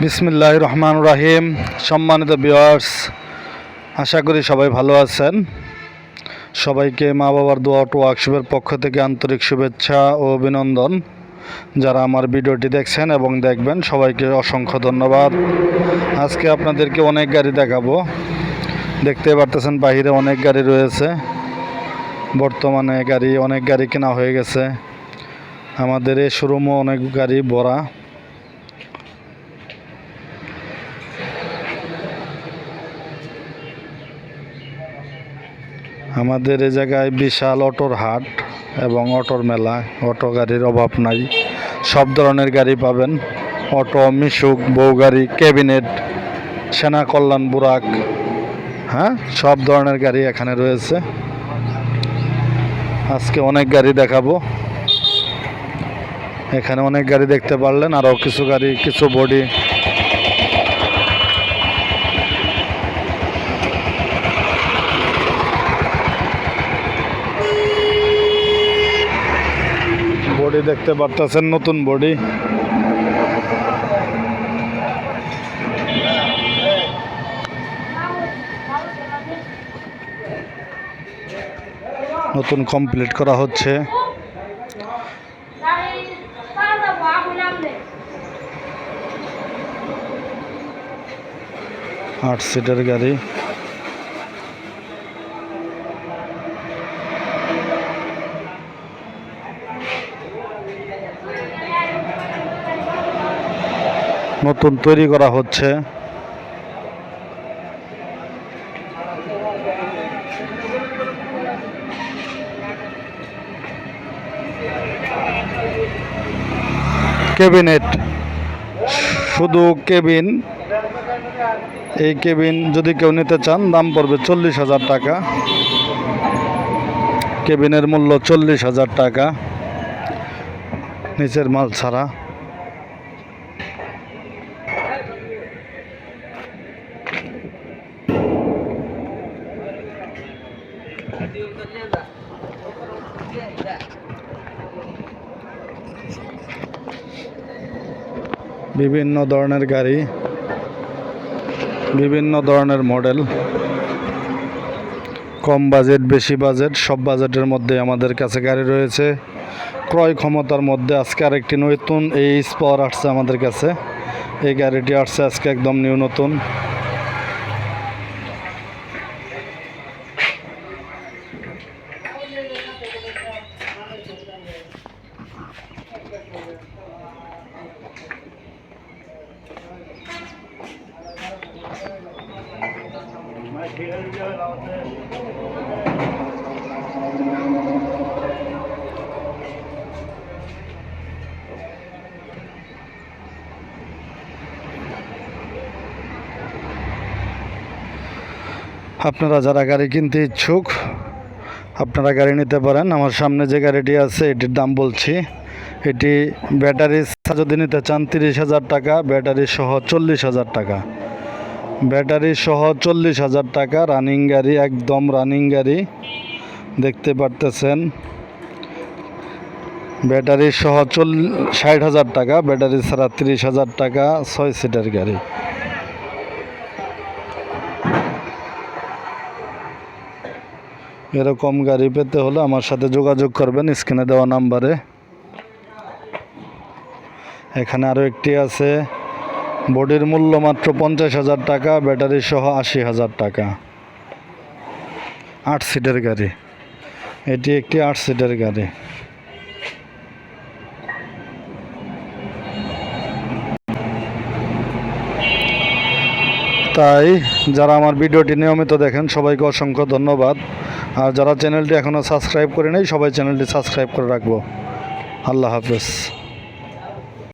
বিসমিল্লাহির রহমানির রহিম। সম্মানিত ভিউয়ার্স, আশা করি সবাই ভালো আছেন। সবাইকে মা বাবার দোয়া ও ওয়ার্কশপের পক্ষ থেকে আন্তরিক শুভেচ্ছা ও অভিনন্দন। যারা আমার ভিডিওটি দেখছেন এবং দেখবেন সবাইকে অসংখ্য ধন্যবাদ। আজকে আপনাদেরকে অনেক গাড়ি দেখাবো। দেখতে পারতেছেন বাহিরে অনেক গাড়ি রয়েছে। বর্তমানে অনেক গাড়ি কেনা হয়ে গেছে। আমাদের এই শোরুমও অনেক গাড়ি ভরা। আমাদের এই জায়গায় বিশাল অটোর হাট এবং অটোর মেলা। অটো গাড়ির অভাব নাই, সব ধরনের গাড়ি পাবেন। অটো, মিশুক, বউ গাড়ি, ক্যাবিনেট, সেনা কল্যাণ, বুরাক, সব ধরনের গাড়ি এখানে রয়েছে। আজকে অনেক গাড়ি দেখাবো। এখানে অনেক গাড়ি দেখতে পারলেন, আরও কিছু গাড়ি, কিছু বডি। বডি দেখতে পারতেছেন, নতুন বডি। নতুন কমপ্লিট করা হচ্ছে। 8 সিটের গাড়ি। নতুন তৈরি করা হচ্ছে। ক্যাবিনেট, শুধু কেবিন। এই কেবিন যদি কেউ নিতে চান দাম পড়বে 40,000 টাকা। কেবিনের মূল্য 40,000 টাকা, নিচের মাল ছাড়া। বিভিন্ন ধরনের গাড়ি, বিভিন্ন ধরনের মডেল, কম বাজেট, বেশি বাজেট, সব বাজেটের মধ্যে আমাদের কাছে গাড়ি রয়েছে। ক্রয় ক্ষমতার মধ্যে আজকে আরেকটি নতুন এই স্পর আসছে আমাদের কাছে। এই গাড়িটি আসছে আজকে একদম নিউ, নতুন। আপনারা যারা গাড়ি কিনতে ইচ্ছুক আপনারা গাড়ি নিতে পারেন। আমার সামনে যে গাড়িটি আছে এটির দাম বলছি। এটি ব্যাটারি যদি নিতে চান 30,000 টাকা, ব্যাটারি সহ 40,000 টাকা। ব্যাটারি সহ 40,000 টাকা, রানিং গাড়ি, একদম রানিং গাড়ি দেখতে পারতেছেন। ব্যাটারি সহ 60,000 টাকা, ব্যাটারি ছাড়া 30,000 টাকা। 6 সিটের গাড়ি। এরকম গাড়ি পেতে হলে আমার সাথে যোগাযোগ করবেন স্ক্রিনে দেওয়া নাম্বারে। এখানে আরও একটি আছে, বডির মূল্য মাত্র 50,000 টাকা, ব্যাটারি সহ 80,000 টাকা। 8 সিটের গাড়ি। এটি একটি 8 সিটের গাড়ি। তাই যারা আমার ভিডিওটি নিয়মিত দেখেন সবাইকে অসংখ্য ধন্যবাদ। আর যারা চ্যানেলটি এখনও সাবস্ক্রাইব করে নেই সবাই চ্যানেলটি সাবস্ক্রাইব করে রাখবো। আল্লাহ হাফেজ।